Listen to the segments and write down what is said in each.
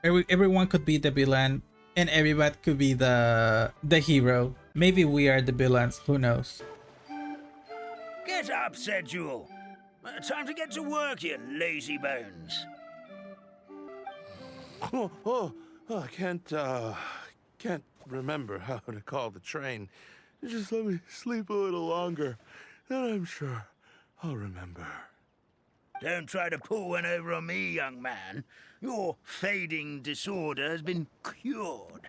Everyone could be the villain, and everybody could be the hero. Maybe we are the villains. Who knows? Get up, said Jewel. Time to get to work, you lazy bones. I can't remember how to call the train. Just let me sleep a little longer, then I'm sure I'll remember. Don't try to pull one over on me, young man. Your fading disorder has been cured.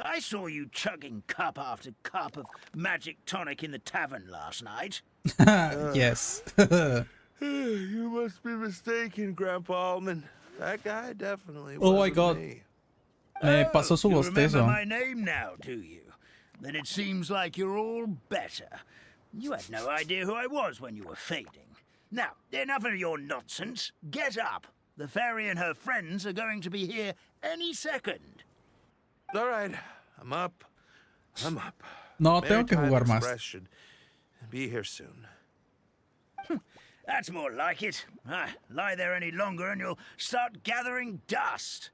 I saw you chugging cup after cup of magic tonic in the tavern last night. Yes. You must be mistaken, Grandpa Almond. That guy definitely Oh my wasn't God. me. Me pasó su You remember bostezo. my name now, do you? Then it seems like you're all better. You had no idea who I was when you were fading. Now, enough of your nonsense. Get up. The fairy and her friends are going to be here any second. All right, I'm up. No, tengo que Maritime jugar Express más. should be here soon. That's more like it. Lie there any longer and you'll start gathering dust.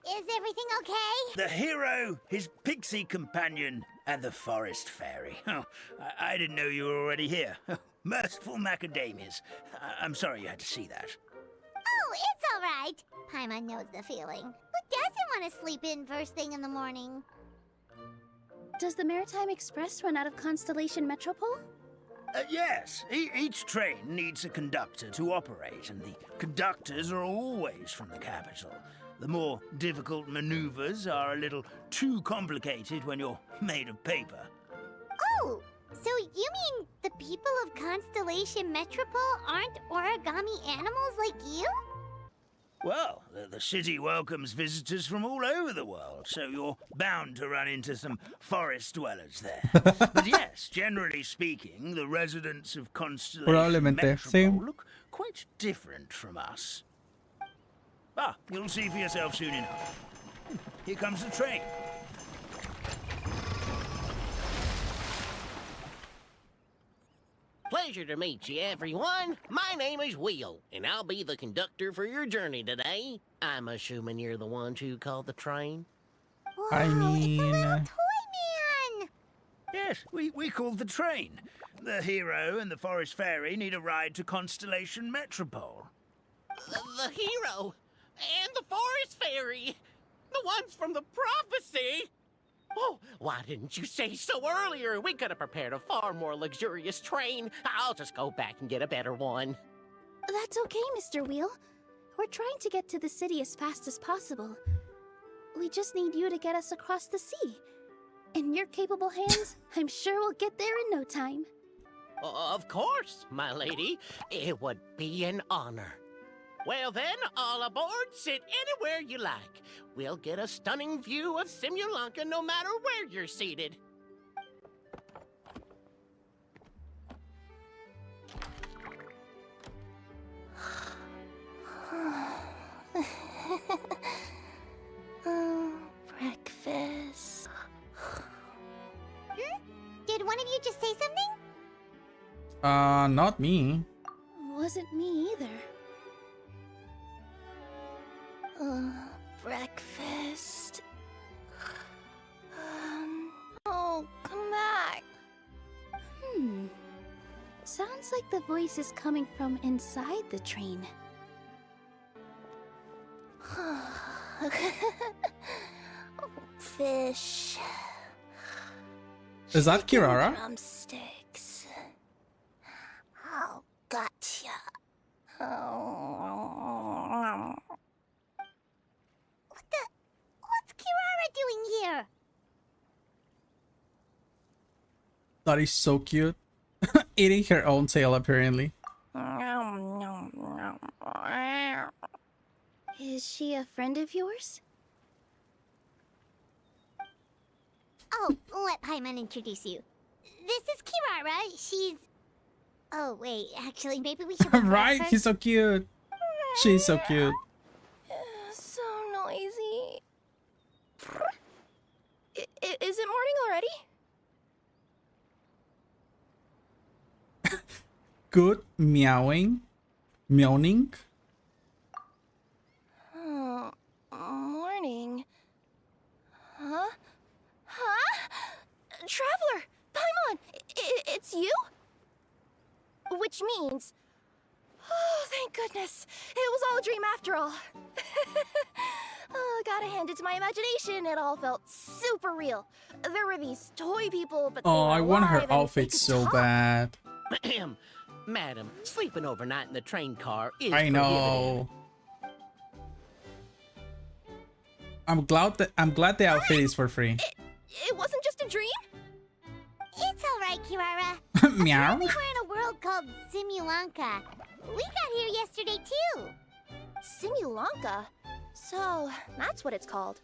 Is everything okay? The hero, his pixie companion, and the forest fairy. Oh, I didn't know you were already here. Merciful macadamias. I'm sorry you had to see that. Oh, it's all right. Paimon knows the feeling. Who doesn't want to sleep in first thing in the morning? Does the Maritime Express run out of Constellation Metropole? Yes, each train needs a conductor to operate, and the conductors are always from the capital. The more difficult maneuvers are a little too complicated when you're made of paper. Oh, so you mean the people of Constellation Metropole aren't origami animals like you? Well, the city welcomes visitors from all over the world, so you're bound to run into some forest dwellers there. But yes, generally speaking, the residents of Constellation Probablemente, sí. Metropole look quite different from us. You'll see for yourself soon enough. Here comes the train. Pleasure to meet you, everyone. My name is Will, and I'll be the conductor for your journey today. I'm assuming you're the ones who called the train. Whoa, I it's a mean, little toy man! Yes, we called the train. The hero and the forest fairy need a ride to Constellation Metropole. The hero and the forest fairy, the ones from the prophecy. Oh, why didn't you say so earlier? We could have prepared a far more luxurious train. I'll just go back and get a better one. That's okay, Mr. Wheel. We're trying to get to the city as fast as possible. We just need you to get us across the sea. In your capable hands, I'm sure we'll get there in no time. Of course, my lady. It would be an honor. Well then, all aboard, sit anywhere you like. We'll get a stunning view of Simulanka no matter where you're seated. Breakfast. Did one of you just say something? Not me. Wasn't me either. Breakfast. Oh, come back. Sounds like the voice is coming from inside the train. Fish. Is that Chicken Kirara? Drumsticks. Oh, gotcha. Oh. What's Kirara doing here? That is so cute. Eating her own tail, apparently. Is she a friend of yours? Oh, let Paimon introduce you. This is Kirara. She's... Oh, wait. Actually, maybe we should... wait for Right? her. He's so cute. She's so cute. So noisy. Is it morning already? Good meowing. Meowing. Oh, which means... Oh, thank goodness. It was all a dream after all. Oh, gotta hand it to my imagination. It all felt super real. There were these toy people, but they Oh, were I want her alive and they outfit could so talk. bad. Madam, sleeping overnight in the train car is I know. I'm glad the outfit is for free. It wasn't just a dream? It's alright, Kirara. Meow. We're in a world called Simulanka. We got here yesterday too. Simulanka? So, that's what it's called.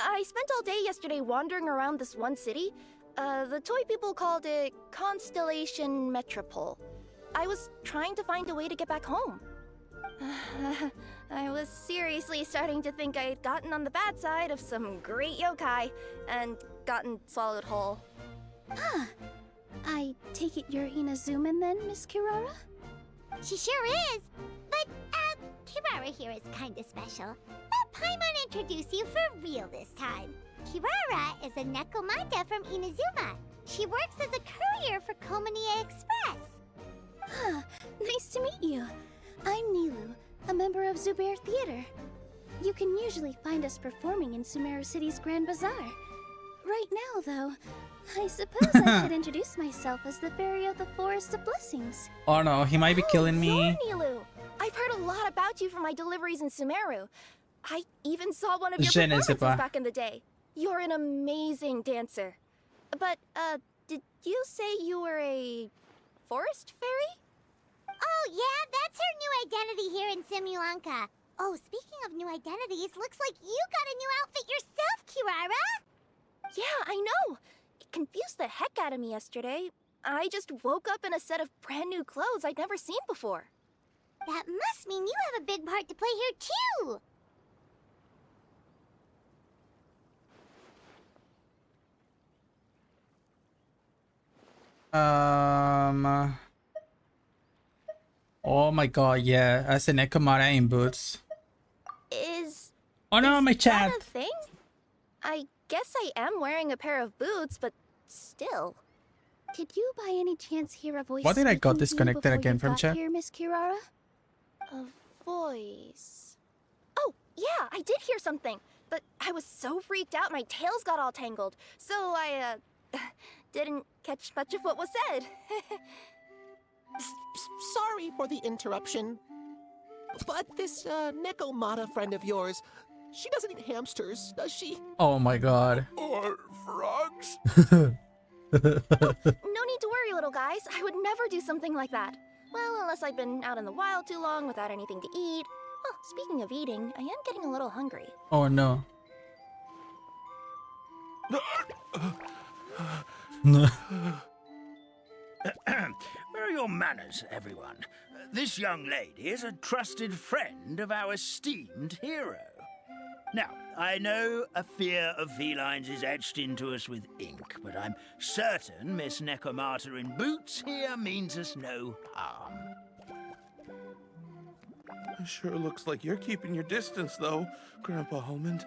I spent all day yesterday wandering around this one city. The toy people called it Constellation Metropole. I was trying to find a way to get back home. I was seriously starting to think I had gotten on the bad side of some great yokai and gotten swallowed whole. Huh. I take it you're Inazuman then, Miss Kirara? She sure is. But, Kirara here is kinda special. Let Paimon introduce you for real this time. Kirara is a Nekomata from Inazuma. She works as a courier for Komania Express. Huh. Nice to meet you. I'm Nilu, a member of Zubair Theater. You can usually find us performing in Sumeru City's Grand Bazaar. Right now, though, I suppose I should introduce myself as the Fairy of the Forest of Blessings. Oh no, he might be killing me. You're Nilu! I've heard a lot about you from my deliveries in Sumeru. I even saw one of your Je ne sais performances pas. back in the day. You're an amazing dancer. But, did you say you were a forest fairy? Oh yeah, that's her new identity here in Simulanka. Oh, speaking of new identities, looks like you got a new outfit yourself, Kirara. Yeah, I know. It confused the heck out of me yesterday. I just woke up in a set of brand new clothes I'd never seen before. That must mean you have a big part to play here too. Oh my god, yeah. As an Nekomata in boots. Oh no, my Is chat. that a thing? I guess I am wearing a pair of boots, but still. Did you by any chance hear a voice? Why did I got speaking to you disconnected before again you from got chat? Here, Miss Kirara? A voice. Oh, yeah, I did hear something, but I was so freaked out my tails got all tangled, so I didn't catch much of what was said. Sorry for the interruption. But this Nekomata friend of yours, she doesn't eat hamsters, does she? Oh my god. Or frogs? No need to worry, little guys. I would never do something like that. Well, unless I've been out in the wild too long without anything to eat. Oh, speaking of eating, I am getting a little hungry. Oh no. Where are your manners, everyone? This young lady is a trusted friend of our esteemed hero. Now, I know a fear of felines is etched into us with ink, but I'm certain Miss Nekomata in boots here means us no harm. It sure looks like you're keeping your distance, though, Grandpa Almond.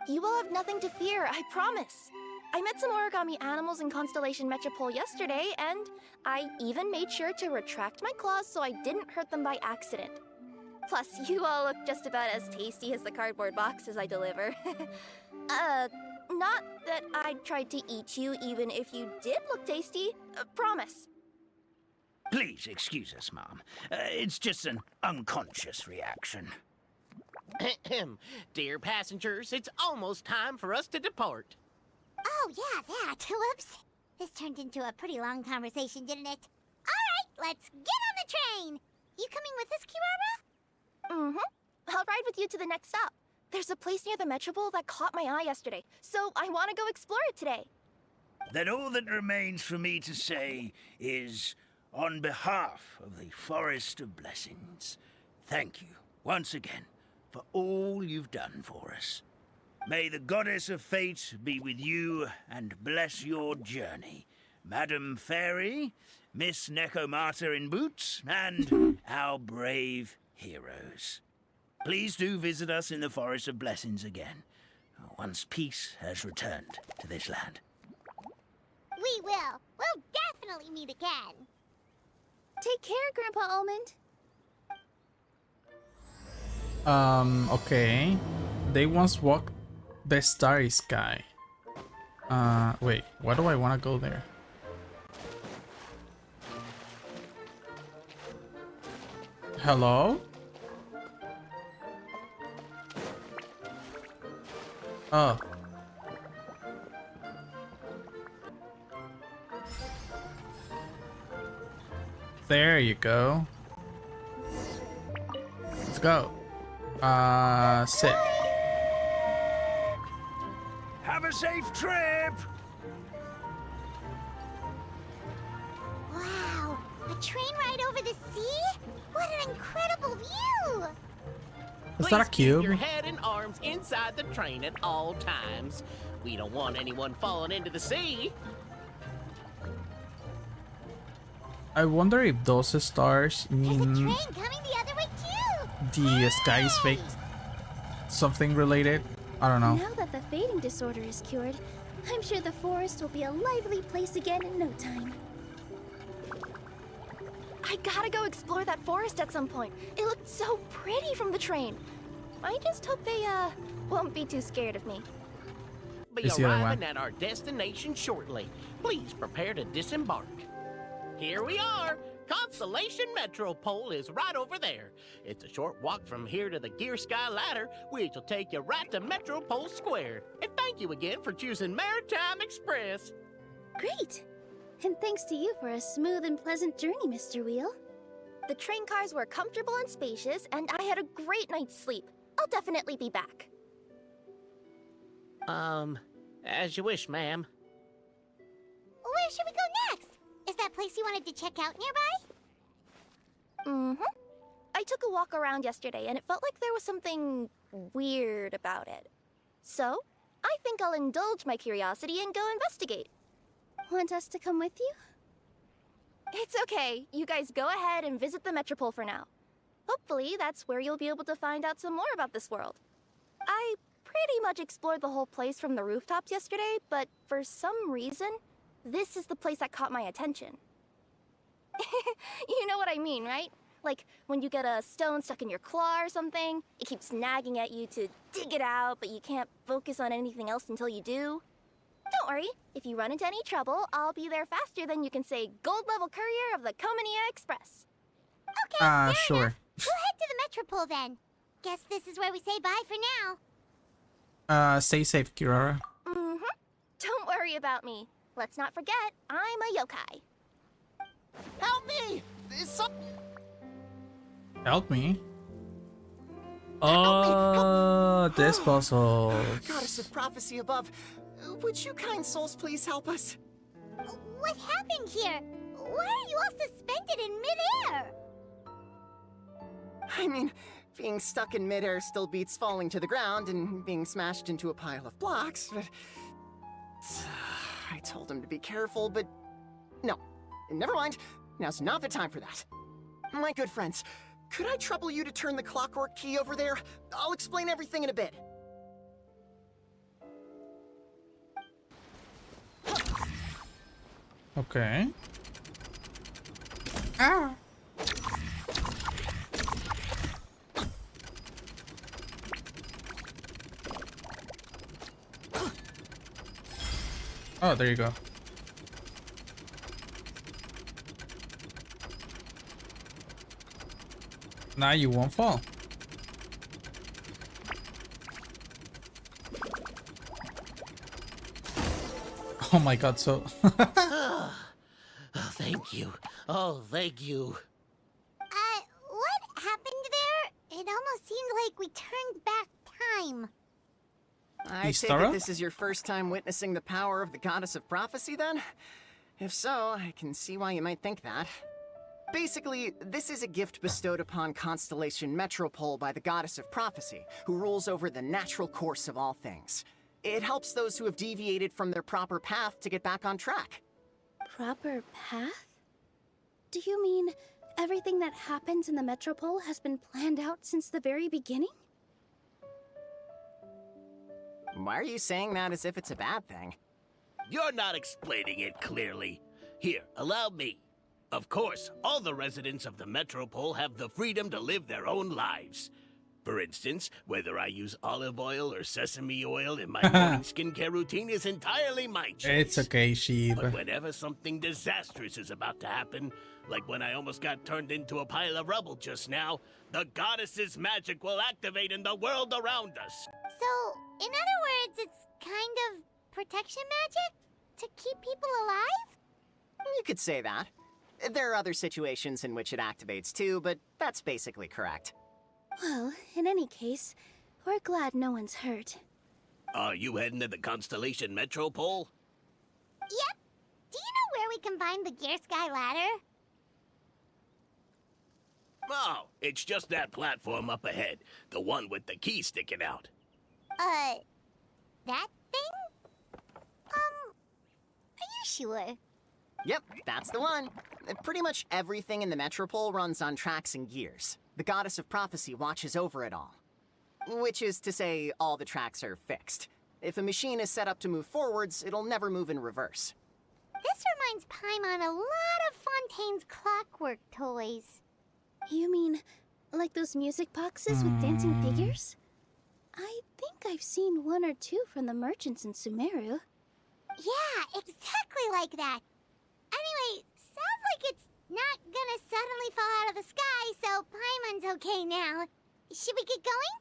You will have nothing to fear, I promise. I met some origami animals in Constellation Metropole yesterday, and I even made sure to retract my claws so I didn't hurt them by accident. Plus, you all look just about as tasty as the cardboard boxes I deliver. Not that I tried to eat you even if you did look tasty. Promise. Please excuse us, Mom. It's just an unconscious reaction. Dear passengers, it's almost time for us to depart. Oh yeah, that. Whoops. This turned into a pretty long conversation, didn't it? All right, let's get on the train. You coming with us, Kirara? Mm-hmm. I'll ride with you to the next stop. There's a place near the Metropole that caught my eye yesterday, so I want to go explore it today. Then all that remains for me to say is, on behalf of the Forest of Blessings, thank you once again for all you've done for us. May the Goddess of Fate be with you and bless your journey, Madam Fairy, Miss Nekomata in boots, and our brave heroes. Please do visit us in the Forest of Blessings again, once peace has returned to this land. We will. We'll definitely meet again. Take care, Grandpa Almond. Okay. They once walked the starry sky. Wait, why do I want to go there? Hello? Oh. There you go. Let's go. Sit. Have a safe trip! Wow, a train ride over the sea? What an incredible view! Is that a Please cube? keep your head and arms inside the train at all times. We don't want anyone falling into the sea. I wonder if those stars There's a mean train coming the other way too! the sky is fake. Something related? I don't know. Now that the fading disorder is cured, I'm sure the forest will be a lively place again in no time. I gotta go explore that forest at some point. It looked so pretty from the train. I just hope they, won't be too scared of me. Be Is the other arriving one. at our destination shortly. Please prepare to disembark. Here we are. Constellation Metropole is right over there. It's a short walk from here to the Gear Sky Ladder, which will take you right to Metropole Square. And thank you again for choosing Maritime Express. Great! And thanks to you for a smooth and pleasant journey, Mr. Wheel. The train cars were comfortable and spacious, and I had a great night's sleep. I'll definitely be back. As you wish, ma'am. Where should we go next? Is that place you wanted to check out nearby? Mm-hmm. I took a walk around yesterday, and it felt like there was something weird about it. So, I think I'll indulge my curiosity and go investigate. Want us to come with you? It's okay. You guys go ahead and visit the Metropole for now. Hopefully, that's where you'll be able to find out some more about this world. I pretty much explored the whole place from the rooftops yesterday, but for some reason, this is the place that caught my attention. You know what I mean, right? Like, when you get a stone stuck in your claw or something, it keeps nagging at you to dig it out, but you can't focus on anything else until you do. Don't worry, if you run into any trouble, I'll be there faster than you can say gold level courier of the Comania Express. Okay, fair Sure. enough. We'll head to the Metropole then. Guess this is where we say bye for now. Stay safe, Kirara. Mm-hmm. Don't worry about me. Let's not forget, I'm a yokai. Help me! Help me. Oh, this puzzle. Goddess of prophecy above, would you kind souls please help us? What happened here? Why are you all suspended in midair? I mean, being stuck in midair still beats falling to the ground and being smashed into a pile of blocks, but... I told him to be careful, but... No, never mind. Now's not the time for that. My good friends, could I trouble you to turn the clockwork key over there? I'll explain everything in a bit. Okay. Ah. Oh, there you go. Now you won't fall. Oh my god, so... Oh, thank you. Oh, thank you. What happened there? It almost seemed like we turned back time. I take Istara? it this is your first time witnessing the power of the Goddess of Prophecy, then? If so, I can see why you might think that. Basically, this is a gift bestowed upon Constellation Metropole by the Goddess of Prophecy, who rules over the natural course of all things. It helps those who have deviated from their proper path to get back on track. Proper path? Do you mean everything that happens in the Metropole has been planned out since the very beginning? Why are you saying that as if it's a bad thing? You're not explaining it clearly. Here, allow me. Of course, all the residents of the Metropole have the freedom to live their own lives. For instance, whether I use olive oil or sesame oil in my morning skincare routine is entirely my choice. It's okay, Sheep. But whenever something disastrous is about to happen, like when I almost got turned into a pile of rubble just now, the goddess's magic will activate in the world around us. So, in other words, it's kind of protection magic? To keep people alive? You could say that. There are other situations in which it activates too, but that's basically correct. Well, in any case, we're glad no one's hurt. Are you heading to the Constellation Metropole? Yep. Do you know where we can find the Gear Sky ladder? Oh, it's just that platform up ahead. The one with the key sticking out. That thing? Are you sure? Yep, that's the one. Pretty much everything in the Metropole runs on tracks and gears. The Goddess of Prophecy watches over it all. Which is to say, all the tracks are fixed. If a machine is set up to move forwards, it'll never move in reverse. This reminds Paimon a lot of Fontaine's clockwork toys. You mean, like those music boxes with dancing figures? I think I've seen one or two from the merchants in Sumeru. Yeah, exactly like that. Anyway, sounds like it's not gonna suddenly fall out of the sky, so Paimon's okay now. Should we get going?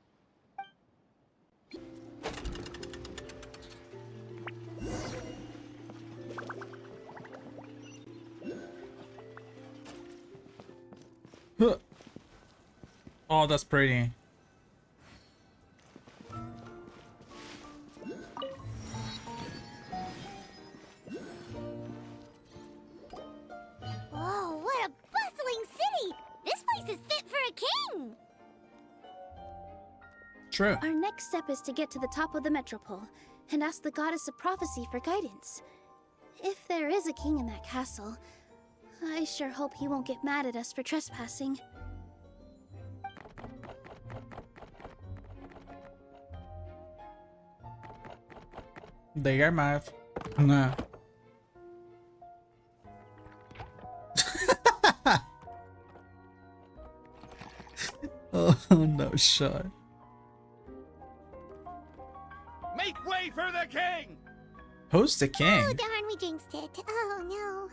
Oh, that's pretty. Whoa, what a bustling city! This place is fit for a king! True. Our next step is to get to the top of the Metropole and ask the Goddess of Prophecy for guidance. If there is a king in that castle, I sure hope he won't get mad at us for trespassing. They are mad. No. Oh no, shot. Make way for the king! Who's the Oh king? darn, we jinxed it. Oh no.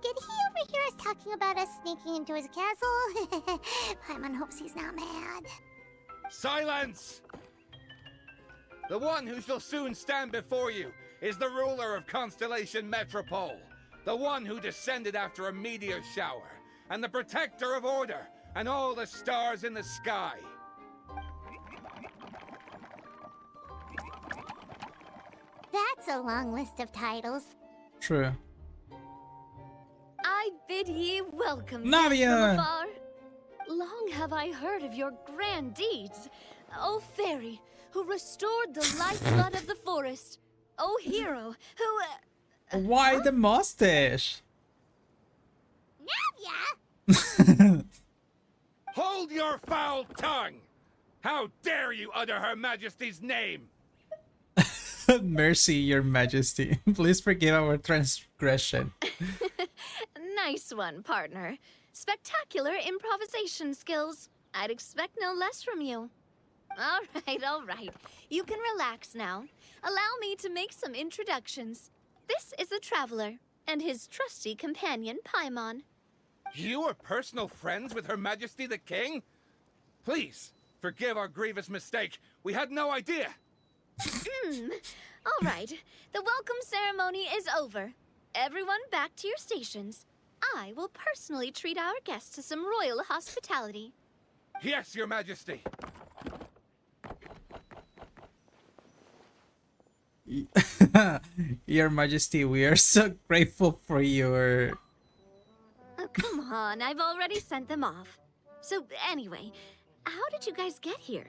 Did he overhear us talking about us sneaking into his castle? Paimon hopes he's not mad. Silence! The one who shall soon stand before you is the ruler of Constellation Metropole, the one who descended after a meteor shower, and the protector of order and all the stars in the sky. That's a long list of titles. True. I bid ye welcome, Navia! guests from afar. Long have I heard of your grand deeds, O fairy, who restored the lifeblood of the forest, O hero, who... Why the mustache? Navia? Hold your foul tongue! How dare you utter Her Majesty's name? Mercy, your majesty. Please forgive our transgression. Nice one, partner. Spectacular improvisation skills. I'd expect no less from you. All right. You can relax now. Allow me to make some introductions. This is the Traveler, and his trusty companion, Paimon. You are personal friends with Her Majesty the King? Please, forgive our grievous mistake. We had no idea. All right. The welcome ceremony is over. Everyone back to your stations. I will personally treat our guests to some royal hospitality. Yes, Your Majesty. Your majesty, we are so grateful for your... Oh, come on. I've already sent them off. So, anyway, how did you guys get here?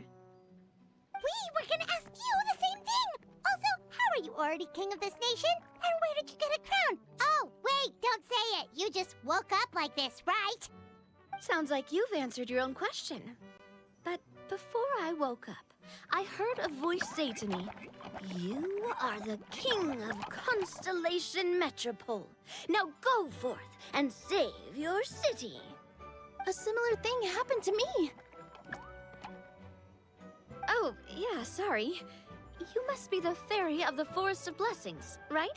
We were gonna ask you the same thing! Also, how are you already king of this nation? And where did you get a crown? Oh, wait, don't say it. You just woke up like this, right? Sounds like you've answered your own question. But before I woke up, I heard a voice say to me, You are the king of Constellation Metropole. Now go forth and save your city. A similar thing happened to me. Oh, yeah, sorry. You must be the fairy of the Forest of Blessings, right?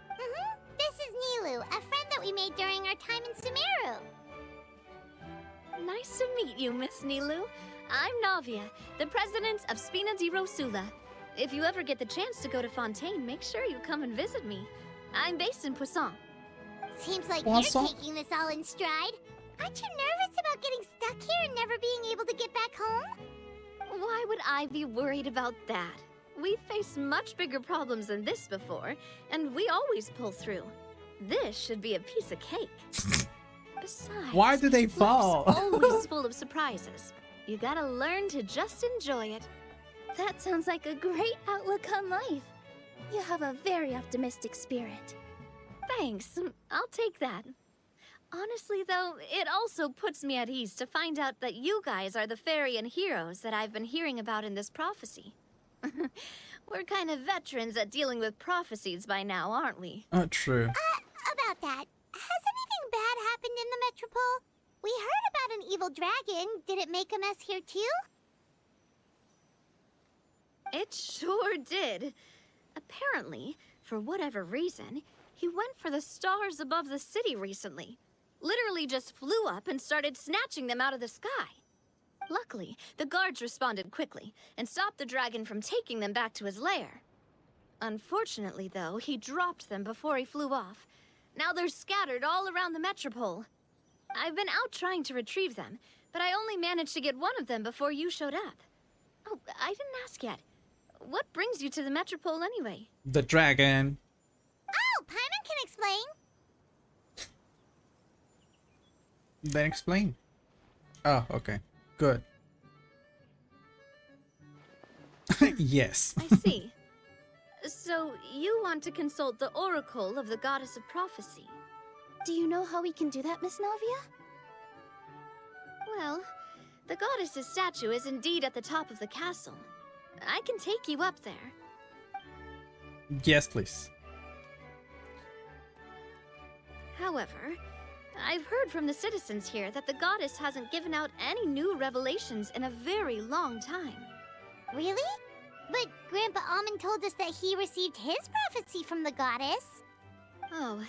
Mm-hmm. This is Nilu, a friend that we made during our time in Sumeru. Nice to meet you, Miss Nilu. I'm Navia, the president of Spina di Rosula. If you ever get the chance to go to Fontaine, make sure you come and visit me. I'm based in Poisson. Seems like Poisson? you're taking this all in stride. Aren't you nervous about getting stuck here and never being able to get back home? Why would I be worried about that? We've faced much bigger problems than this before, and we always pull through. This should be a piece of cake. Besides, Why do they fall? life's always full of surprises. You gotta learn to just enjoy it. That sounds like a great outlook on life. You have a very optimistic spirit. Thanks, I'll take that. Honestly, though, it also puts me at ease to find out that you guys are the fairy and heroes that I've been hearing about in this prophecy. We're kind of veterans at dealing with prophecies by now, aren't we? Oh, true. About that, has anything bad happened in the Metropole? We heard about an evil dragon. Did it make a mess here too? It sure did. Apparently, for whatever reason, he went for the stars above the city recently. Literally just flew up and started snatching them out of the sky. Luckily, the guards responded quickly and stopped the dragon from taking them back to his lair. Unfortunately, though, he dropped them before he flew off. Now they're scattered all around the Metropole. I've been out trying to retrieve them, but I only managed to get one of them before you showed up. Oh, I didn't ask yet. What brings you to the Metropole anyway? The dragon. Oh, Paimon can explain. Then explain. Oh, okay. Good. Yes. I see. So, you want to consult the oracle of the goddess of prophecy? Do you know how we can do that, Miss Navia? Well, the goddess's statue is indeed at the top of the castle. I can take you up there. Yes, please. However, I've heard from the citizens here that the goddess hasn't given out any new revelations in a very long time. Really? But Grandpa Almond told us that he received his prophecy from the goddess. Oh,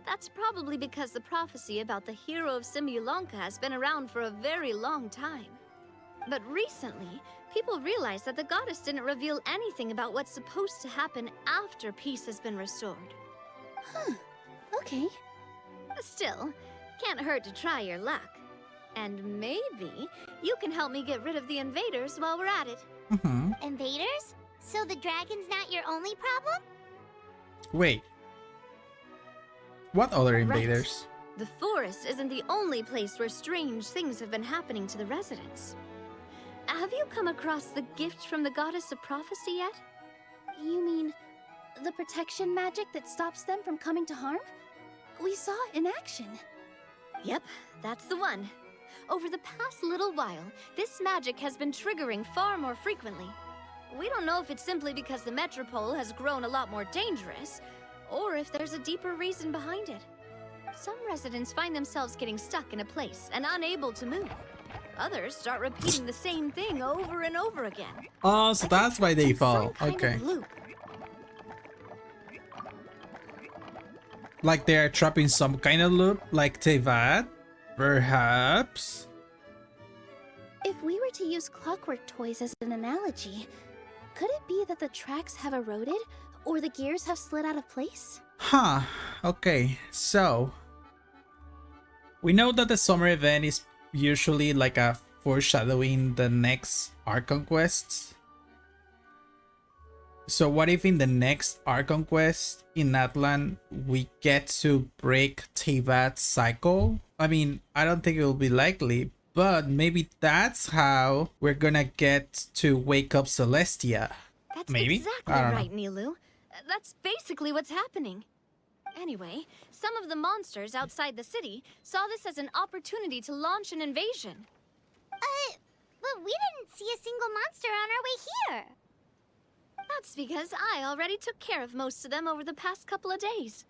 that's probably because the prophecy about the hero of Simulanka has been around for a very long time. But recently, people realized that the goddess didn't reveal anything about what's supposed to happen after peace has been restored. Huh. Okay. Still, can't hurt to try your luck. And maybe you can help me get rid of the invaders while we're at it. Mm-hmm. Invaders? So the dragon's not your only problem? Wait. What other Right. invaders? The forest isn't the only place where strange things have been happening to the residents. Have you come across the gift from the goddess of prophecy yet? You mean the protection magic that stops them from coming to harm? We saw it in action. Yep, that's the one. Over the past little while, this magic has been triggering far more frequently. We don't know if it's simply because the Metropole has grown a lot more dangerous, or if there's a deeper reason behind it. Some residents find themselves getting stuck in a place and unable to move. Others start repeating the same thing over and over again. Oh, so that's why they It's fall. some kind Okay. of loop. Like they are trapped in some kind of loop, like Tevat? Perhaps? If we were to use clockwork toys as an analogy, could it be that the tracks have eroded or the gears have slid out of place? Huh. Okay, so we know that the summer event is usually like a foreshadowing the next Archon quests. So what if in the next Archon quest in Atlan we get to break Tevat's cycle? I mean, I don't think it will be likely, but maybe that's how we're gonna get to wake up Celestia. That's Maybe? exactly I don't know. right, Nilu. That's basically what's happening. Anyway, some of the monsters outside the city saw this as an opportunity to launch an invasion. But we didn't see a single monster on our way here. That's because I already took care of most of them over the past couple of days.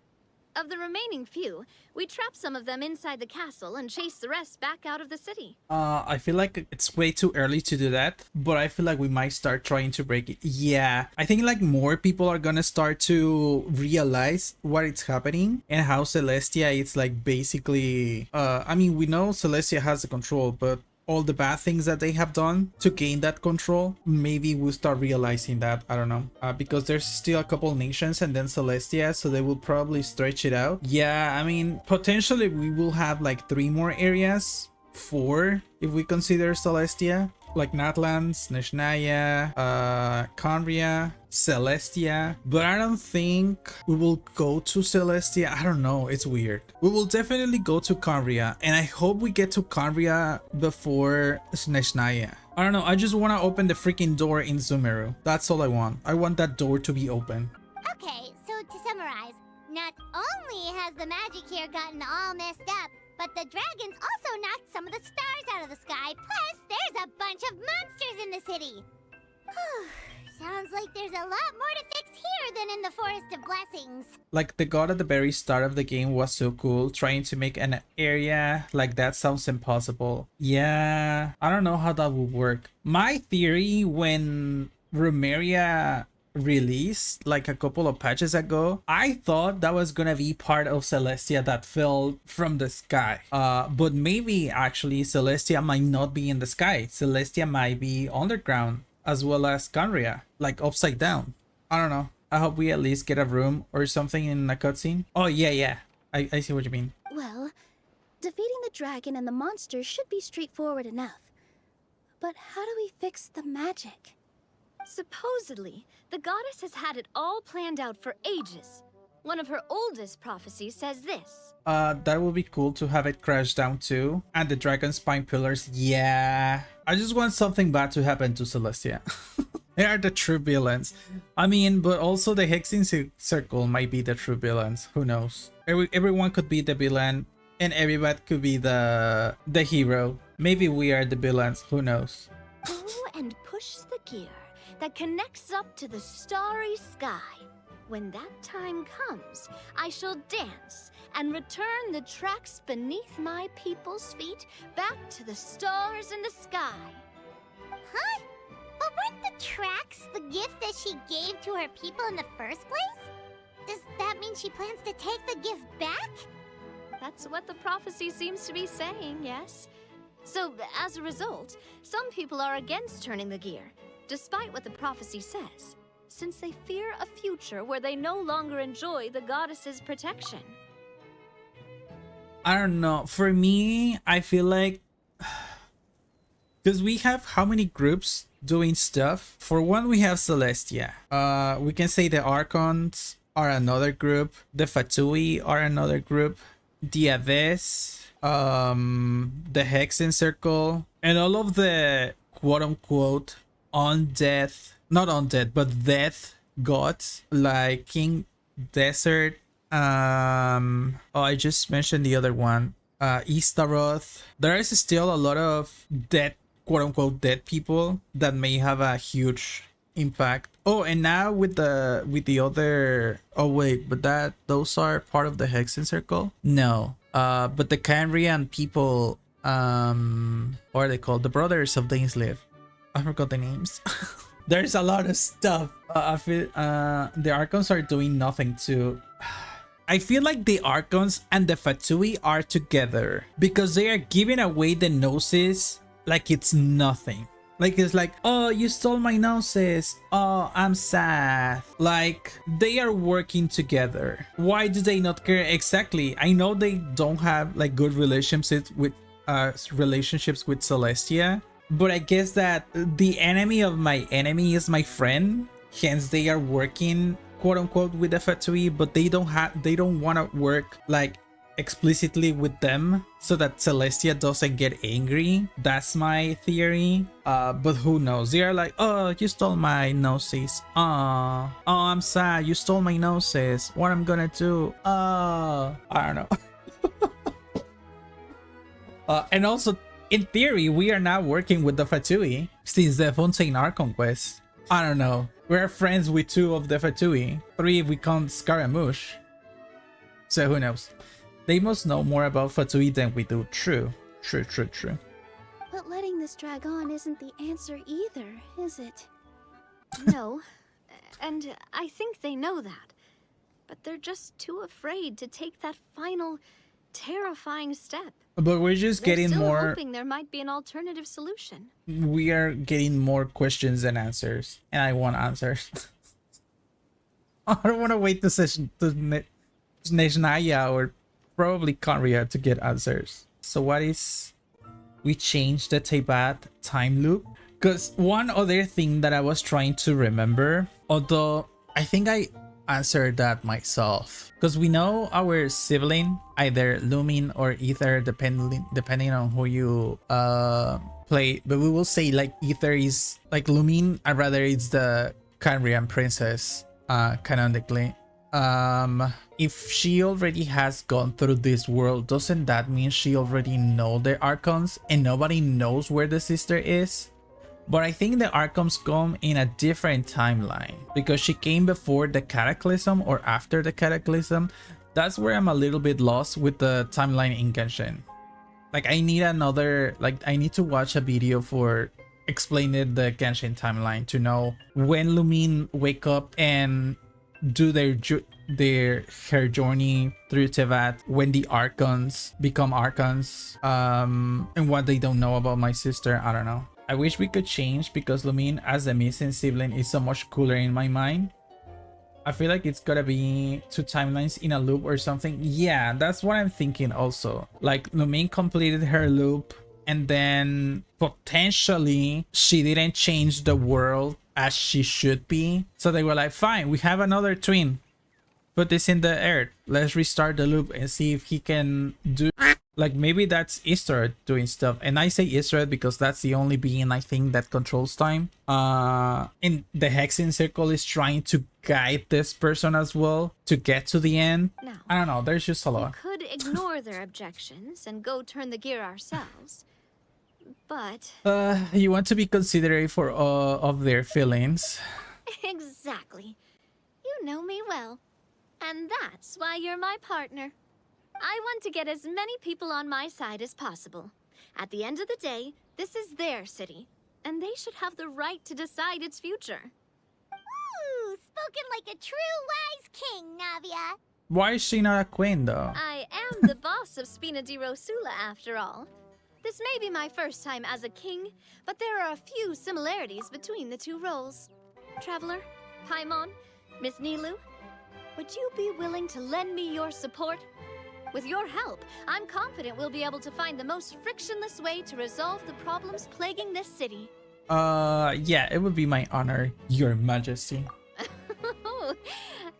Of the remaining few, we trap some of them inside the castle and chase the rest back out of the city. I feel like it's way too early to do that, but I feel like we might start trying to break it. Yeah, I think like more people are gonna start to realize what is happening and how Celestia is like basically I mean, we know Celestia has the control, but all the bad things that they have done to gain that control, maybe we'll start realizing that. I don't know, because there's still a couple nations and then Celestia, so they will probably stretch it out. Yeah, I mean, potentially we will have like 3 more areas, 4 if we consider Celestia, like Natlands, Neshnaya, Conria, Celestia, but I don't think we will go to Celestia. I don't know, it's weird. We will definitely go to Conria, and I hope we get to Conria before Neshnaya. I don't know, I just want to open the freaking door in Sumeru. That's all I want. I want that door to be open. Okay, so to summarize, not only has the magic here gotten all messed up, but the dragons also knocked some of the stars out of the sky, plus there's a bunch of monsters in the city. Sounds like there's a lot more to fix here than in the Forest of Blessings. Like the god at the very start of the game was so cool. Trying to make an area like that sounds impossible. Yeah, I don't know how that would work. My theory when Rumeria released like a couple of patches ago, I thought that was gonna be part of Celestia that fell from the sky, but maybe actually Celestia might not be in the sky. Celestia might be underground as well as Conria, like upside down. I don't know. I hope we at least get a room or something in a cutscene. Oh yeah, I see what you mean. Well, defeating the dragon and the monsters should be straightforward enough. But how do we fix the magic? Supposedly, the goddess has had it all planned out for ages. One of her oldest prophecies says this. That would be cool to have it crash down too. And the dragon spine pillars, yeah. I just want something bad to happen to Celestia. They are the true villains. I mean, but also the Hexing Circle might be the true villains. Who knows? Everyone could be the villain and everybody could be the hero. Maybe we are the villains. Who knows? Go and push the gear that connects up to the starry sky. When that time comes, I shall dance and return the tracks beneath my people's feet back to the stars in the sky. Huh? But weren't the tracks the gift that she gave to her people in the first place? Does that mean she plans to take the gift back? That's what the prophecy seems to be saying, yes. So, as a result, some people are against turning the gear, despite what the prophecy says, since they fear a future where they no longer enjoy the goddess's protection. I don't know. For me, I feel like... because we have how many groups doing stuff? For one, we have Celestia. We can say the Archons are another group. The Fatui are another group. The Aves, the Hexen Circle, and all of the quote-unquote undead, not undead, but death gods like King Desert. Oh, I just mentioned the other one, Istaroth. There is still a lot of dead, quote-unquote dead people that may have a huge impact. Oh, and now with the other, oh wait, but those are part of the Hexen Circle? No. But the Canrian people, what are they called? The Brothers of Dainsleif. I forgot the names. There's a lot of stuff. I feel the Archons are doing nothing to... I feel like the Archons and the Fatui are together because they are giving away the Gnosis like it's nothing. Like, it's like, oh, you stole my Gnosis. Oh, I'm sad. Like, they are working together. Why do they not care? Exactly. I know they don't have like good relationships with Celestia, but I guess that the enemy of my enemy is my friend. Hence, they are working, quote unquote, with the Fatui, but they don't want to work like explicitly with them so that Celestia doesn't get angry. That's my theory. But who knows? They are like, oh, you stole my Gnosis. Oh, I'm sad. You stole my Gnosis. What I'm gonna do? I don't know. And also, in theory, we are now working with the Fatui since the Fontaine Archon quest. I don't know. We're friends with 2 of the Fatui. 3 if we count Scaramouche. So who knows? They must know more about Fatui than we do. True. True, true, true. But letting this drag on isn't the answer either, is it? No, and I think they know that. But they're just too afraid to take that final, terrifying step. But we're just They're getting still more. hoping there might be an alternative solution. We are getting more questions than answers, and I want answers. I don't want to wait to Neshnaya or probably Conria to get answers. So what is... We changed the Teyvat time loop? Because one other thing that I was trying to remember, although I think I answered that myself, because we know our sibling, either Lumin or Ether, depending on who you play, but we will say like Ether is like Lumin, I'd rather it's the Canrian princess canonically. If she already has gone through this world, doesn't that mean she already know the Archons and nobody knows where the sister is? But I think the Archons come in a different timeline because she came before the Cataclysm or after the Cataclysm. That's where I'm a little bit lost with the timeline in Genshin. Like I need another, like I need to watch a video for explaining the Genshin timeline to know when Lumin wake up and do her journey through Teyvat, when the Archons become Archons, and what they don't know about my sister. I don't know. I wish we could change because Lumin as the missing sibling is so much cooler in my mind. I feel like it's gotta be 2 timelines in a loop or something. Yeah, that's what I'm thinking also. Like Lumin completed her loop and then potentially she didn't change the world as she should be. So they were like, fine, we have another twin. Put this in the earth. Let's restart the loop and see if he can do... Like maybe that's Easter doing stuff. And I say Easter because that's the only being I think that controls time. And the Hexing Circle is trying to guide this person as well to get to the end. No. I don't know, there's just a lot. We could ignore their objections and go turn the gear ourselves. But... You want to be considerate for of their feelings. Exactly. You know me well. And that's why you're my partner. I want to get as many people on my side as possible. At the end of the day, this is their city, and they should have the right to decide its future. Ooh, spoken like a true wise king, Navia. Why is she not a queen though? I am the boss of Spina di Rosula, after all. This may be my first time as a king, but there are a few similarities between the 2 roles. Traveler, Paimon, Miss Nilu, would you be willing to lend me your support? With your help, I'm confident we'll be able to find the most frictionless way to resolve the problems plaguing this city. Yeah, it would be my honor, Your Majesty.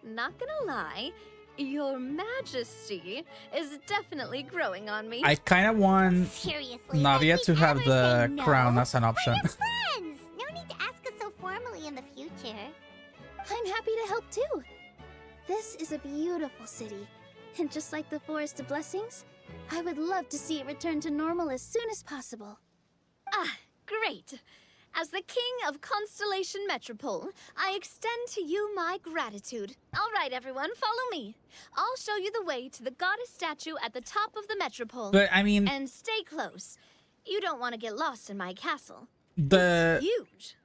Not gonna lie, Your Majesty is definitely growing on me. I kind of want Seriously, Navia if to we have ever the say no, crown as an option. we're friends. No need to ask us so formally in the future. I'm happy to help too. This is a beautiful city. And just like the Forest of Blessings, I would love to see it return to normal as soon as possible. Ah, great. As the King of Constellation Metropole, I extend to you my gratitude. All right, everyone, follow me. I'll show you the way to the goddess statue at the top of the Metropole. But I mean, And stay close. You don't want to get lost in my castle. the Huge.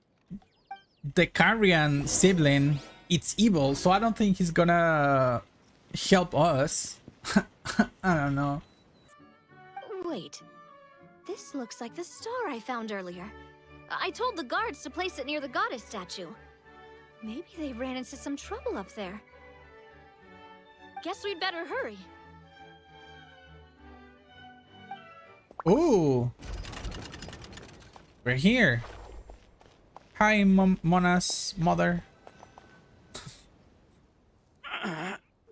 Carian sibling, it's evil, so I don't think he's gonna help us. I don't know. Wait. This looks like the star I found earlier. I told the guards to place it near the goddess statue. Maybe they ran into some trouble up there. Guess we'd better hurry. Ooh, we're here. Hi, Mona's mother.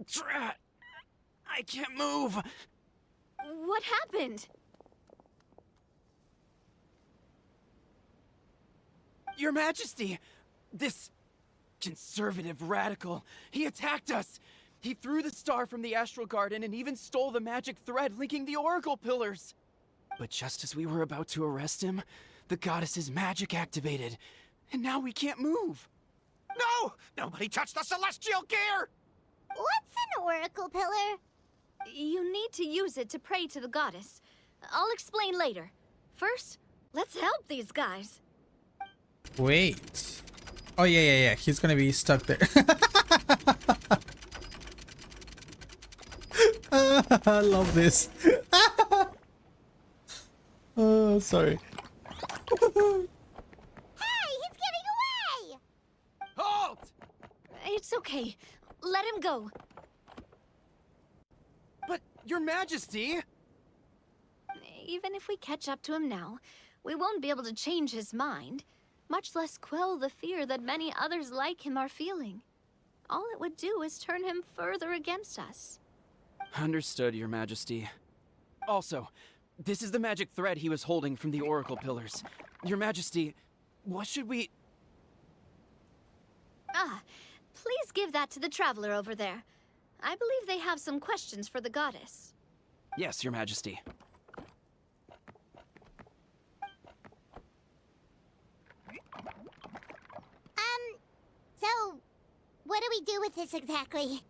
Drat! I can't move! What happened? Your Majesty! This conservative radical, he attacked us! He threw the star from the Astral Garden and even stole the magic thread linking the Oracle Pillars! But just as we were about to arrest him, the goddess's magic activated, and now we can't move. No! Nobody touched the celestial gear! What's an oracle pillar? You need to use it to pray to the goddess. I'll explain later. First, let's help these guys. Wait. Oh, yeah. He's gonna be stuck there. I love this. Oh, sorry. Hey, he's getting away! Halt! It's okay. Let him go. But, Your Majesty! Even if we catch up to him now, we won't be able to change his mind, much less quell the fear that many others like him are feeling. All it would do is turn him further against us. Understood, Your Majesty. Also, this is the magic thread he was holding from the oracle pillars. Your Majesty, what should we... Please give that to the traveler over there. I believe they have some questions for the goddess. Yes, Your Majesty. So, what do we do with this exactly?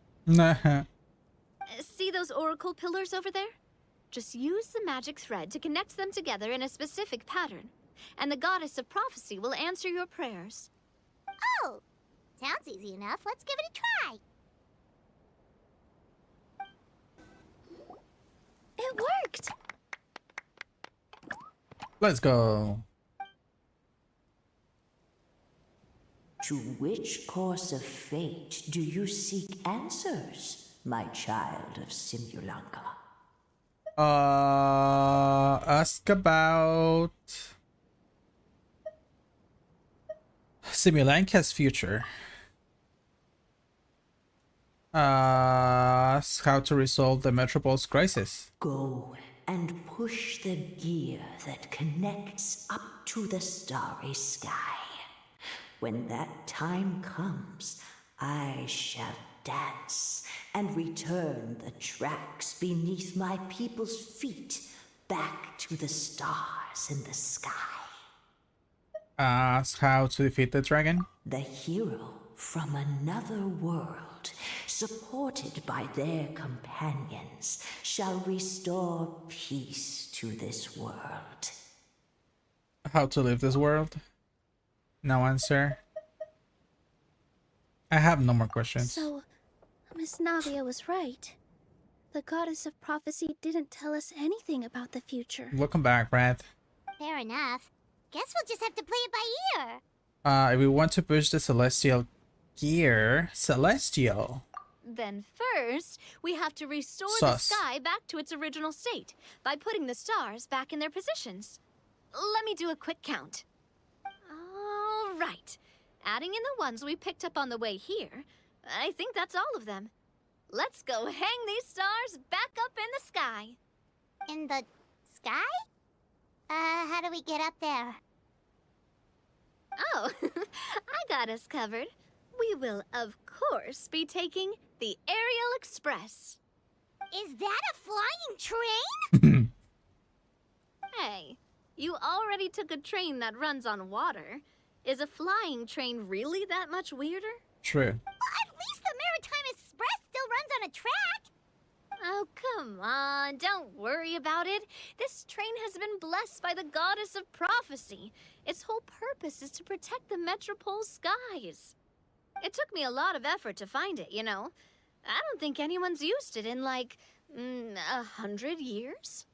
See those oracle pillars over there? Just use the magic thread to connect them together in a specific pattern, and the goddess of prophecy will answer your prayers. Oh, sounds easy enough. Let's give it a try. It worked! Let's go. To which course of fate do you seek answers, my child of Simulanka? Ask about Simulanka's future. Ask how to resolve the Metropolis crisis. Go and push the gear that connects up to the starry sky. When that time comes, I shall dance and return the tracks beneath my people's feet back to the stars in the sky. Ask how to defeat the dragon. The hero from another world, supported by their companions, shall restore peace to this world. How to leave this world. No answer. I have no more questions. So, Miss Navia was right. The goddess of prophecy didn't tell us anything about the future. Welcome back, Brad. Fair enough. Guess we'll just have to play it by ear. If we want to push the celestial gear, Then first, we have to restore Sus. the sky back to its original state by putting the stars back in their positions. Let me do a quick count. All right. Adding in the ones we picked up on the way here, I think that's all of them. Let's go hang these stars back up in the sky. In the sky? How do we get up there? Oh, I got us covered. We will, of course, be taking the Aerial Express. Is that a flying train? Hey, you already took a train that runs on water. Is a flying train really that much weirder? True. Well, at least the Maritime Express still runs on a track. Oh, come on, don't worry about it. This train has been blessed by the goddess of prophecy. Its whole purpose is to protect the Metropole skies. It took me a lot of effort to find it, you know. I don't think anyone's used it in, like, 100 years?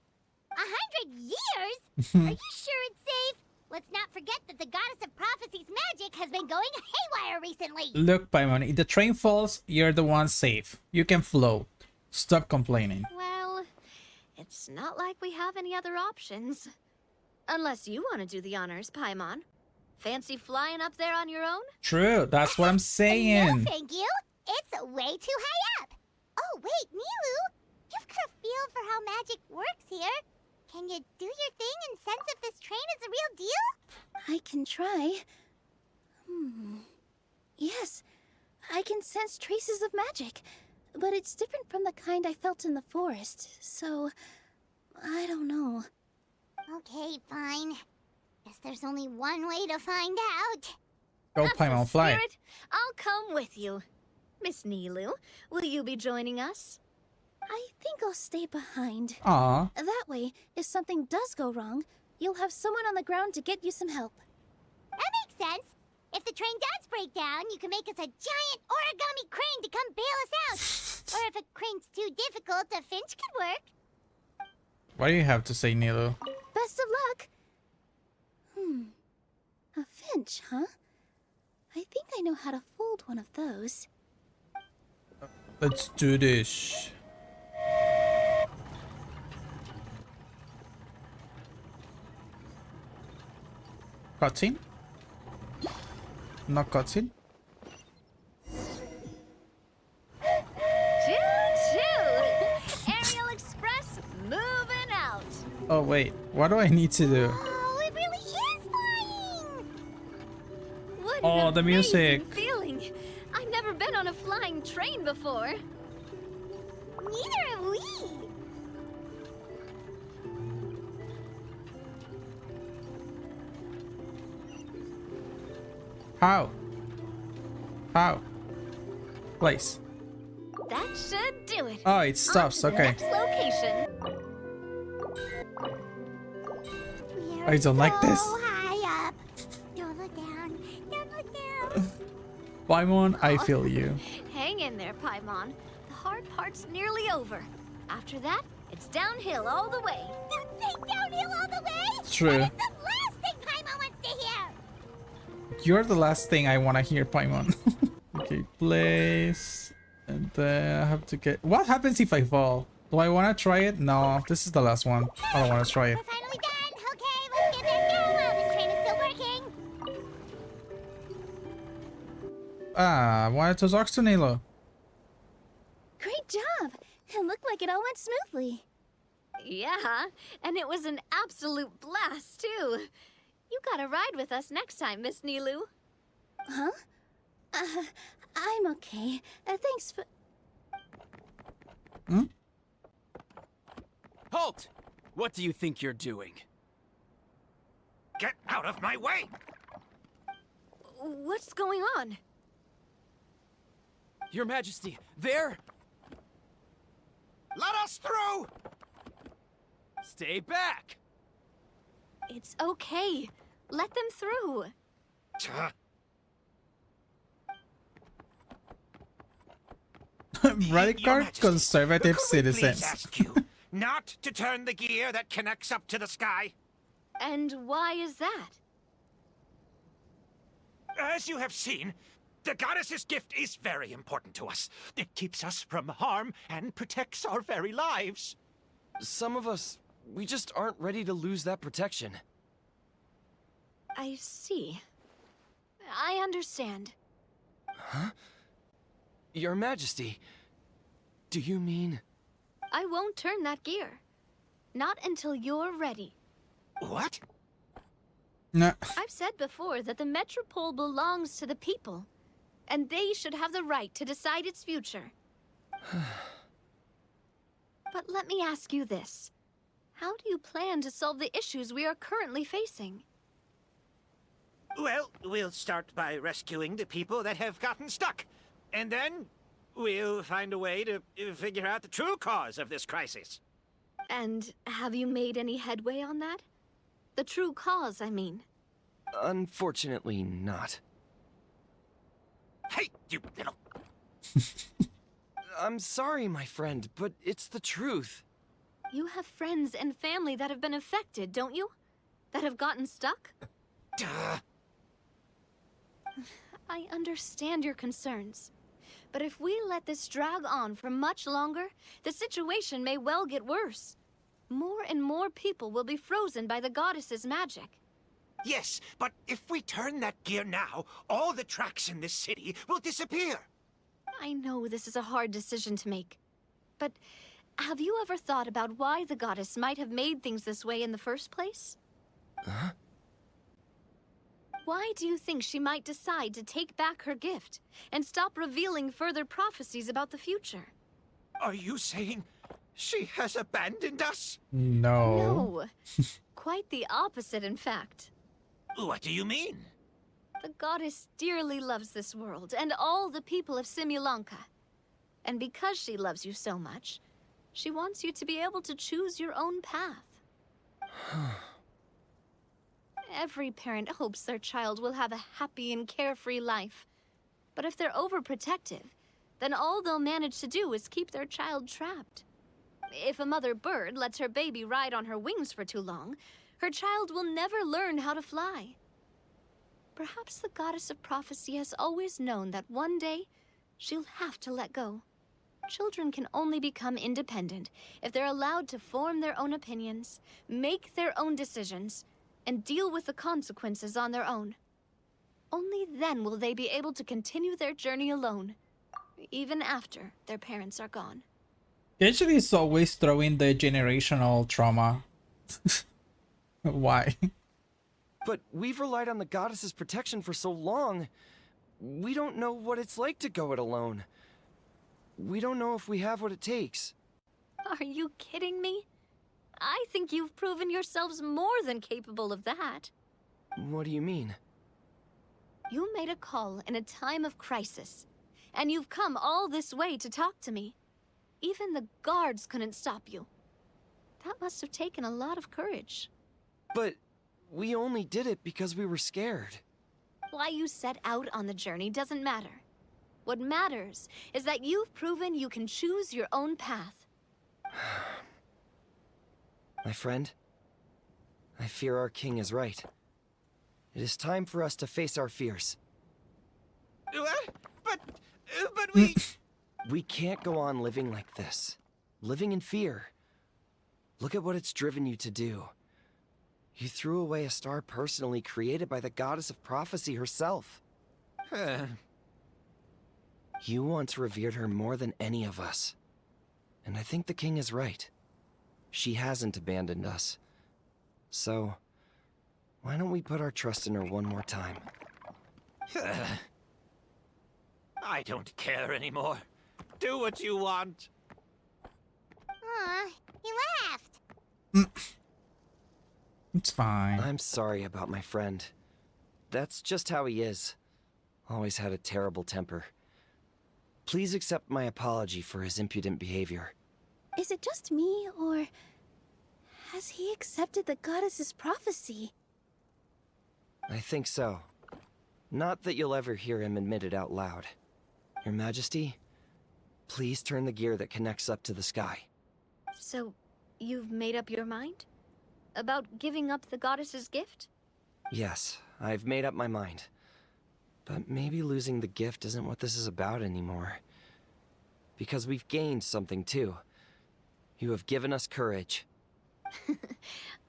100 years? Are you sure it's safe? Let's not forget that the goddess of prophecy's magic has been going haywire recently. Look, Paimon, if the train falls, you're the one safe. You can float. Stop complaining. Well, it's not like we have any other options. Unless you want to do the honors, Paimon. Fancy flying up there on your own? True, that's what I'm saying. No, thank you. It's way too high up. Oh, wait, Milu. You've got a feel for how magic works here. Can you do your thing and sense if this train is the real deal? I can try. Yes, I can sense traces of magic, but it's different from the kind I felt in the forest, so I don't know. Okay, fine. Guess there's only one way to find out. Go That's Paimon, the fly. spirit. I'll come with you. Miss Nilu, will you be joining us? I think I'll stay behind. Aw. That way, if something does go wrong, you'll have someone on the ground to get you some help. That makes sense. If the train does break down, you can make us a giant origami crane to come bail us out. Or if a crane's too difficult, a finch could work. What do you have to say, Nilu? Best of luck. A finch, huh? I think I know how to fold one of those. Let's do this. Cutscene? Not cutscene? Choo-choo! Aerial Express moving out. Oh wait, what do I need to do? Oh, it really is flying! What Oh, an the music. amazing feeling. I've never been on a flying train before. Neither have we. How? How? Place. That should do it. Oh, it stops, On to the okay. Next location. We're I don't like this. so high up. Don't look down. Don't look down. Paimon, I feel you. Hang in there, Paimon. The hard part's nearly over. After that, it's downhill all the way. Don't say downhill all the way. True. That is the last thing Paimon wants to hear. You're the last thing I want to hear, Paimon. Okay, place. And then I have to get... What happens if I fall? Do I want to try it? No, this is the last one. I don't want to try it. We're finally done. Okay, let's get back down while this train is still working. Ah, I wanted to talk to Nilo. Great job! It looked like it all went smoothly. Yeah, and it was an absolute blast, too. You gotta ride with us next time, Miss Nilu. Huh? I'm okay. Thanks for... Hmm? Halt! What do you think you're doing? Get out of my way! What's going on? Your Majesty, there! Let us through! Stay back! It's okay. Let them through. Radical Majesty, conservative could we please citizens. ask you not to turn the gear that connects up to the sky? And why is that? As you have seen, the goddess's gift is very important to us. It keeps us from harm and protects our very lives. Some of us, we just aren't ready to lose that protection. I see. I understand. Huh? Your Majesty, do you mean... I won't turn that gear. Not until you're ready. What? Nah. I've said before that the Metropole belongs to the people, and they should have the right to decide its future. But let me ask you this. How do you plan to solve the issues we are currently facing? Well, we'll start by rescuing the people that have gotten stuck. And then we'll find a way to figure out the true cause of this crisis. And have you made any headway on that? The true cause, I mean. Unfortunately not. Hey, you little... I'm sorry, my friend, but it's the truth. You have friends and family that have been affected, don't you? That have gotten stuck? Duh. I understand your concerns. But if we let this drag on for much longer, the situation may well get worse. More and more people will be frozen by the goddess's magic. Yes, but if we turn that gear now, all the tracks in this city will disappear. I know this is a hard decision to make. But have you ever thought about why the goddess might have made things this way in the first place? Huh? Why do you think she might decide to take back her gift and stop revealing further prophecies about the future? Are you saying she has abandoned us? No. No. Quite the opposite, in fact. What do you mean? The goddess dearly loves this world and all the people of Simulanka. And because she loves you so much, she wants you to be able to choose your own path. Every parent hopes their child will have a happy and carefree life. But if they're overprotective, then all they'll manage to do is keep their child trapped. If a mother bird lets her baby ride on her wings for too long, her child will never learn how to fly. Perhaps the goddess of prophecy has always known that one day she'll have to let go. Children can only become independent if they're allowed to form their own opinions, make their own decisions, and deal with the consequences on their own. Only then will they be able to continue their journey alone, even after their parents are gone. Genshin is always throwing the generational trauma. Why? But we've relied on the goddess's protection for so long. We don't know what it's like to go it alone. We don't know if we have what it takes. Are you kidding me? I think you've proven yourselves more than capable of that. What do you mean? You made a call in a time of crisis, and you've come all this way to talk to me. Even the guards couldn't stop you. That must have taken a lot of courage. But we only did it because we were scared. Why you set out on the journey doesn't matter. What matters is that you've proven you can choose your own path. My friend, I fear our king is right. It is time for us to face our fears. But we... We can't go on living like this. Living in fear. Look at what it's driven you to do. You threw away a star personally created by the goddess of prophecy herself. You once revered her more than any of us. And I think the king is right. She hasn't abandoned us. So, why don't we put our trust in her one more time? I don't care anymore. Do what you want. Aw, he laughed. It's fine. I'm sorry about my friend. That's just how he is. Always had a terrible temper. Please accept my apology for his impudent behavior. Is it just me, or has he accepted the goddess's prophecy? I think so. Not that you'll ever hear him admit it out loud. Your Majesty, please turn the gear that connects up to the sky. So, you've made up your mind? About giving up the goddess's gift? Yes, I've made up my mind. But maybe losing the gift isn't what this is about anymore. Because we've gained something too. You have given us courage.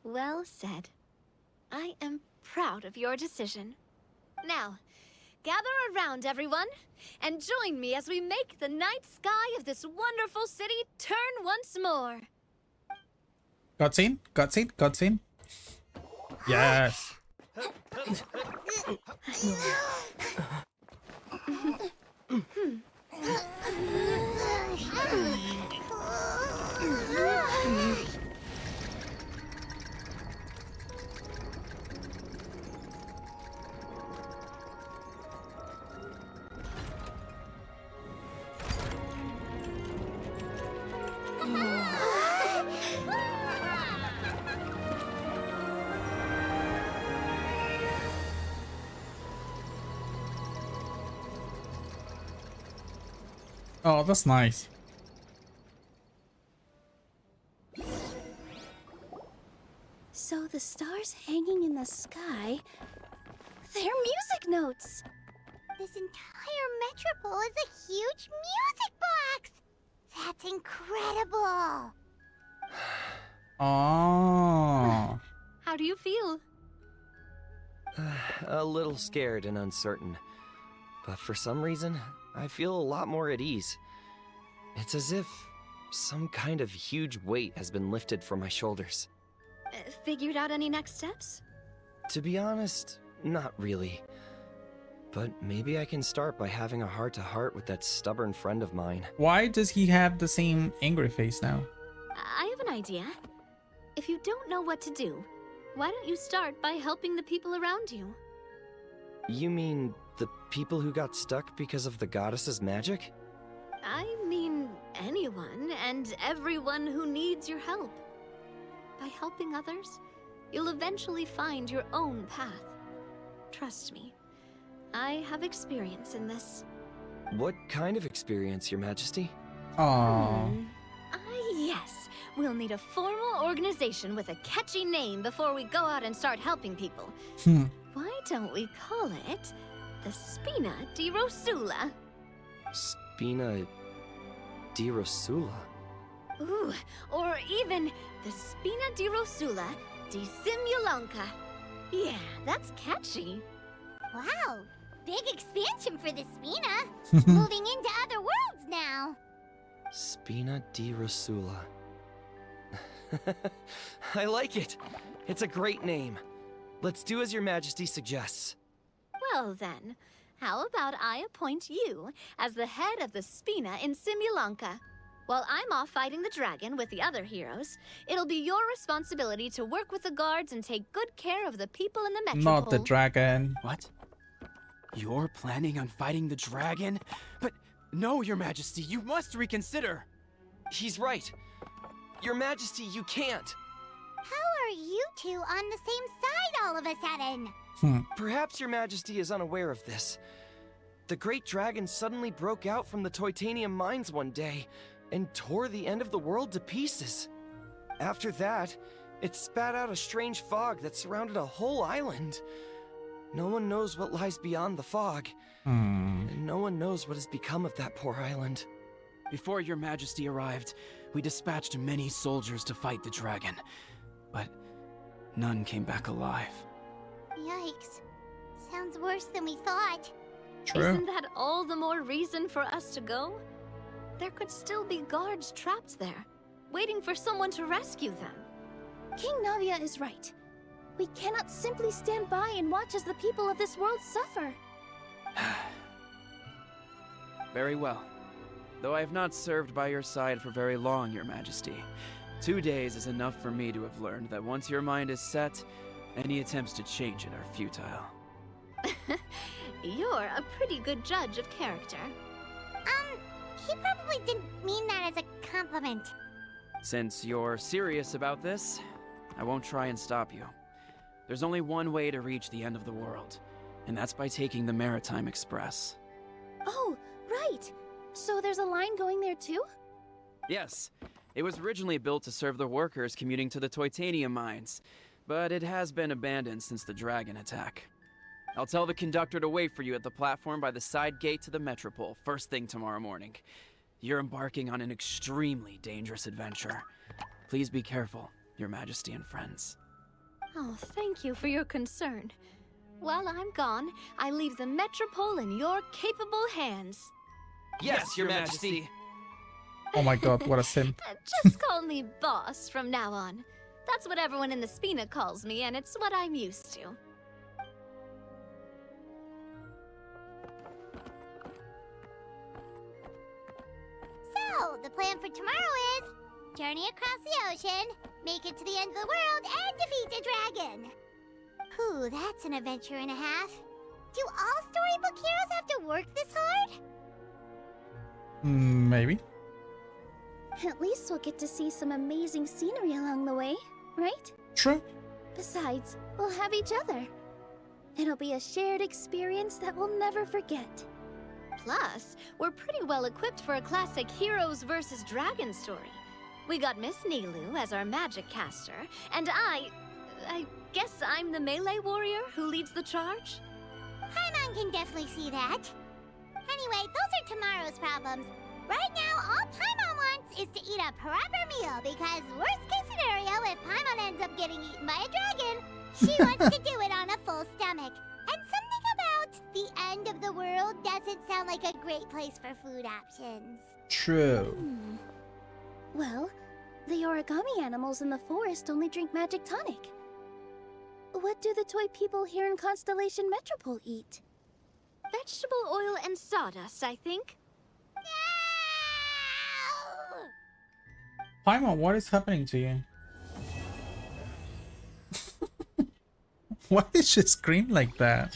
Well said. I am proud of your decision. Now, gather around, everyone, and join me as we make the night sky of this wonderful city turn once more. Cutscene? Cutscene? Cutscene? Yes. Oh, that's nice. So the stars hanging in the sky, they're music notes. This entire metropole is a huge music box! That's incredible! Oh. How do you feel? A little scared and uncertain. But for some reason, I feel a lot more at ease. It's as if some kind of huge weight has been lifted from my shoulders. Figured out any next steps? To be honest, not really. But maybe I can start by having a heart-to-heart with that stubborn friend of mine. Why does he have the same angry face now? I have an idea. If you don't know what to do, why don't you start by helping the people around you? You mean the people who got stuck because of the goddess's magic? I mean anyone and everyone who needs your help. By helping others, you'll eventually find your own path. Trust me, I have experience in this. What kind of experience, Your Majesty? Aww. Yes. We'll need a formal organization with a catchy name before we go out and start helping people. Why don't we call it the Spina di Rosula? Spina di Rosula? Ooh, or even the Spina di Rosula di Simulanka. Yeah, that's catchy. Wow, big expansion for the Spina. Moving into other worlds now. Spina di Rosula. I like it. It's a great name. Let's do as Your Majesty suggests. Well then, how about I appoint you as the head of the Spina in Simulanka? While I'm off fighting the dragon with the other heroes, it'll be your responsibility to work with the guards and take good care of the people in the metropole. Not the dragon. What? You're planning on fighting the dragon? But no, Your Majesty, you must reconsider. He's right. Your Majesty, you can't. How are you two on the same side all of a sudden? Perhaps Your Majesty is unaware of this. The great dragon suddenly broke out from the Titanium mines one day and tore the end of the world to pieces. After that, it spat out a strange fog that surrounded a whole island. No one knows what lies beyond the fog, and no one knows what has become of that poor island. Before Your Majesty arrived, we dispatched many soldiers to fight the dragon, but none came back alive. Yikes. Sounds worse than we thought. True. Isn't that all the more reason for us to go? There could still be guards trapped there, waiting for someone to rescue them. King Navia is right. We cannot simply stand by and watch as the people of this world suffer. Very well. Though I have not served by your side for very long, Your Majesty. 2 days is enough for me to have learned that once your mind is set, any attempts to change it are futile. You're a pretty good judge of character. He probably didn't mean that as a compliment. Since you're serious about this, I won't try and stop you. There's only one way to reach the end of the world, and that's by taking the Maritime Express. Oh, right. So there's a line going there too? Yes, it was originally built to serve the workers commuting to the Titanium mines, but it has been abandoned since the dragon attack. I'll tell the conductor to wait for you at the platform by the side gate to the Metropole first thing tomorrow morning. You're embarking on an extremely dangerous adventure. Please be careful, Your Majesty and friends. Oh, thank you for your concern. While I'm gone, I leave the Metropole in your capable hands. Yes, Your Majesty. Oh my god, what a simp. Just call me boss from now on. That's what everyone in the Spina calls me, and it's what I'm used to. So, the plan for tomorrow is journey across the ocean, make it to the end of the world, and defeat a dragon. Whew, that's an adventure and a half. Do all storybook heroes have to work this hard? Maybe. At least we'll get to see some amazing scenery along the way, right? True. Besides, we'll have each other. It'll be a shared experience that we'll never forget. Plus, we're pretty well equipped for a classic heroes versus dragon story. We got Miss Nilu as our magic caster, and I guess I'm the melee warrior who leads the charge? Paimon can definitely see that. Anyway, those are tomorrow's problems. Right now, all Paimon wants is to eat a proper meal, because worst case scenario, if Paimon ends up getting eaten by a dragon, she wants to do it on a full stomach. And something about the end of the world doesn't sound like a great place for food options. True. Well, the origami animals in the forest only drink magic tonic. What do the toy people here in Constellation Metropole eat? Vegetable oil and sawdust, I think. No! Paimon, what is happening to you? Why did she scream like that?